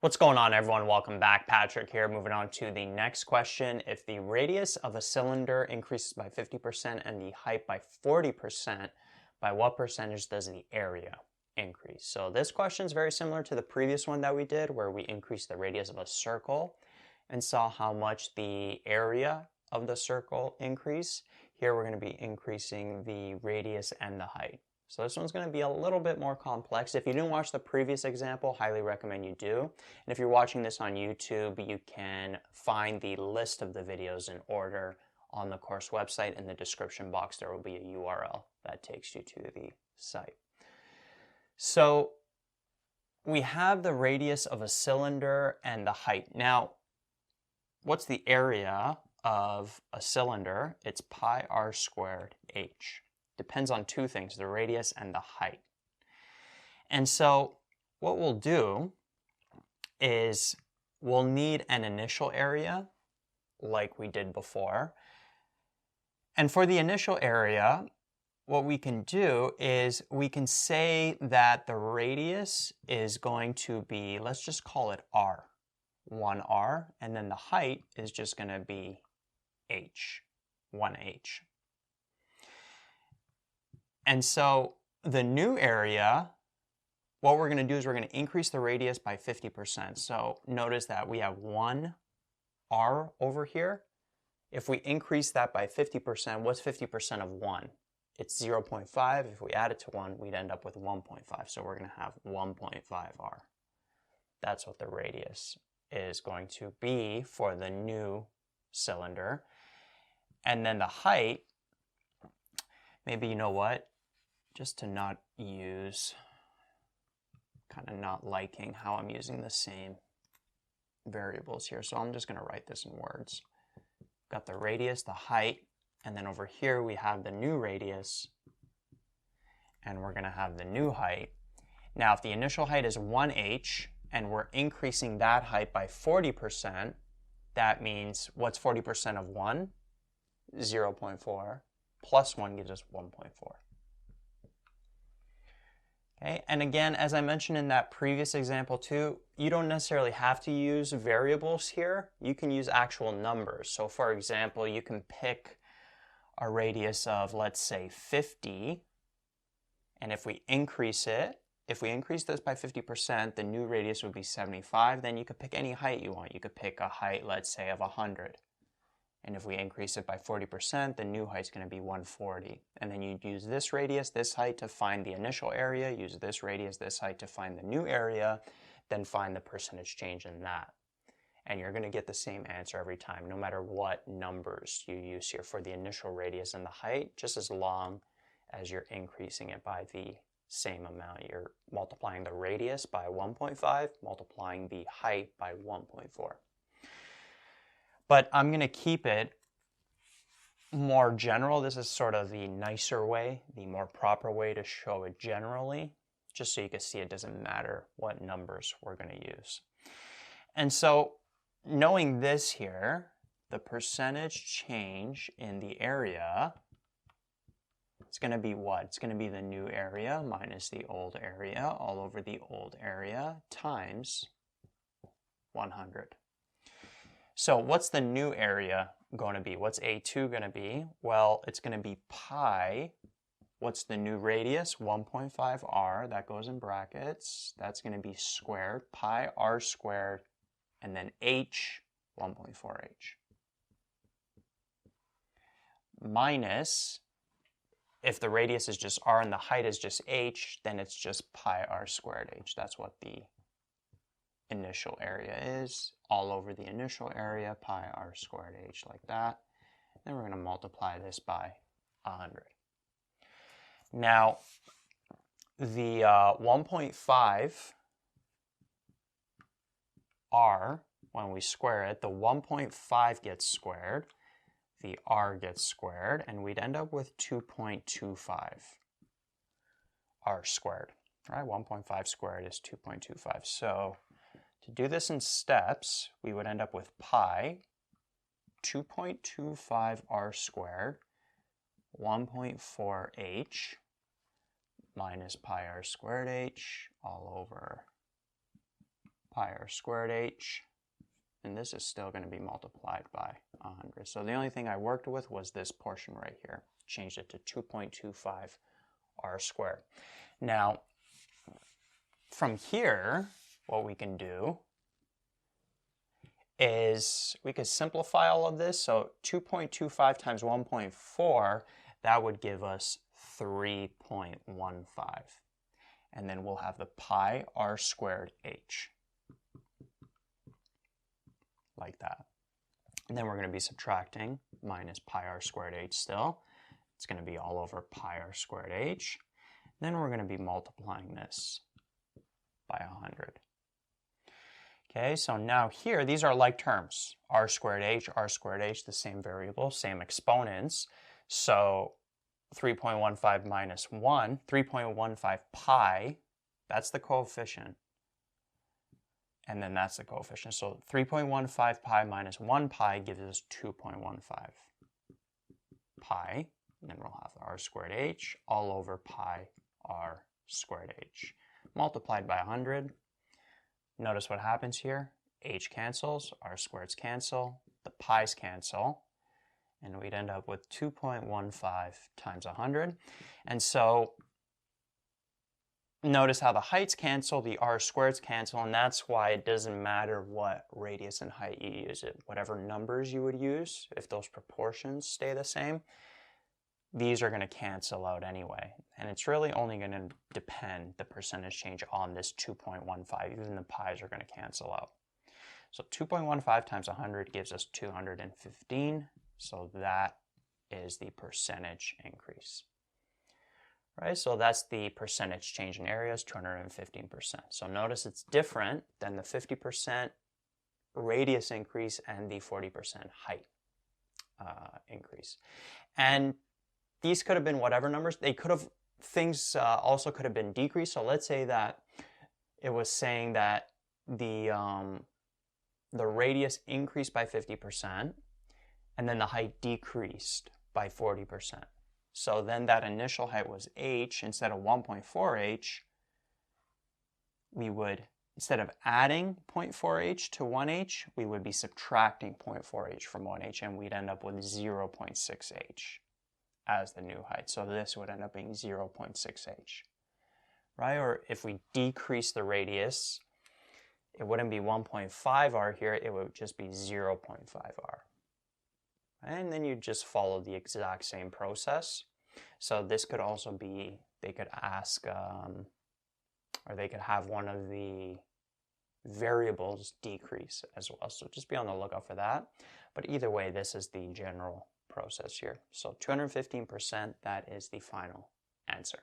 What's going on, everyone? Welcome back. Patrick here. Moving on to the next question. If the radius of a cylinder increases by 50% and the height by 40%, by what percentage does the area increase? So this question is very similar to the previous one that we did, where we increased the radius of a circle and saw how much the area of the circle increased. Here we're going to be increasing the radius and the height. So this one's going to be a little bit more complex. If you didn't watch the previous example, highly recommend you do. And if you're watching this on YouTube, you can find the list of the videos in order on the course website. In the description box, there will be a URL that takes you to the site. So we have the radius of a cylinder and the height. Now, what's the area of a cylinder? It's pi r squared h. Depends on two things, the radius and the height. And so what we'll do is we'll need an initial area like we did before. And for the initial area, what we can do is we can say that the radius is going to be, let's just call it r, 1r, and then the height is just going to be h, 1h. And so the new area, what we're going to do is we're going to increase the radius by 50%. So notice that we have 1r over here. If we increase that by 50%, what's 50% of 1? It's 0.5. If we add it to 1, we'd end up with 1.5. So we're going to have 1.5r. That's what the radius is going to be for the new cylinder. And then the height, maybe you know what? Just to not use, kind of not liking how I'm using the same variables here. So I'm just going to write this in words. Got the radius, the height, and then over here we have the new radius, and we're going to have the new height. Now, if the initial height is 1h, and we're increasing that height by 40%, that means what's 40% of 1? 0.4 plus 1 gives us 1.4. Okay, and again, as I mentioned in that previous example too, you don't necessarily have to use variables here. You can use actual numbers. So for example, you can pick a radius of, let's say, 50, and if we increase it, if we increase this by 50%, the new radius would be 75. Then you could pick any height you want. You could pick a height, let's say, of 100. And if we increase it by 40%, the new height's going to be 140. And then you'd use this radius, this height to find the initial area, use this radius, this height to find the new area, then find the percentage change in that. And you're going to get the same answer every time, no matter what numbers you use here for the initial radius and the height, just as long as you're increasing it by the same amount. You're multiplying the radius by 1.5, multiplying the height by 1.4. But I'm going to keep it more general. This is sort of the nicer way, the more proper way to show it generally, just so you can see it doesn't matter what numbers we're going to use. And so knowing this here, the percentage change in the area, it's going to be what? It's going to be the new area minus the old area all over the old area times 100. So what's the new area going to be? What's A2 going to be? Well, it's going to be pi. What's the new radius? 1.5r. That goes in brackets. That's going to be squared. Pi r squared. And then h, 1.4h. Minus, if the radius is just r and the height is just h, then it's just pi r squared h. That's what the initial area is, all over the initial area, pi r squared h, like that. Then we're going to multiply this by 100. Now, the 1.5r, when we square it, the 1.5 gets squared, the r gets squared, and we'd end up with 2.25 r squared. Right? 1.5 squared is 2.25. So to do this in steps, we would end up with pi 2.25 r squared 1.4h minus pi r squared h all over pi r squared h, and this is still going to be multiplied by 100. So the only thing I worked with was this portion right here. Changed it to 2.25 r squared. Now, from here, what we can do is we could simplify all of this. So 2.25 times 1.4, that would give us 3.15. And then we'll have the pi r squared h, like that. And then we're going to be subtracting minus pi r squared h still. It's going to be all over pi r squared h. Then we're going to be multiplying this by 100. Okay, so now here, these are like terms. R squared h, the same variable, same exponents. So 3.15 minus 1, 3.15 pi, that's the coefficient. And then that's the coefficient. So 3.15 pi minus 1 pi gives us 2.15 pi. And then we'll have r squared h all over pi r squared h. Multiplied by 100. Notice what happens here. H cancels, r squareds cancel, the pi's cancel, and we'd end up with 2.15 times 100. And so notice how the heights cancel, the r squareds cancel, and that's why it doesn't matter what radius and height you use it. Whatever numbers you would use, if those proportions stay the same, these are going to cancel out anyway. And it's really only going to depend the percentage change on this 2.15. Even the pi's are going to cancel out. So 2.15 times 100 gives us 215. So that is the percentage increase. Right, so that's the percentage change in areas, 215%. So notice it's different than the 50% radius increase and the 40% height increase. And these could have been whatever numbers. They could have, things also could have been decreased. So let's say that it was saying that the radius increased by 50% and then the height decreased by 40%. So then that initial height was h. Instead of 1.4h, we would, instead of adding 0.4h to 1h, we would be subtracting 0.4h from 1h, and we'd end up with 0.6h as the new height. So this would end up being 0.6h, right? Or if we decrease the radius, it wouldn't be 1.5r here, it would just be 0.5r. And then you just follow the exact same process. So this could also be, they could ask, or they could have one of the variables decrease as well. So just be on the lookout for that. But either way, this is the general process here. So 215%, that is the final answer.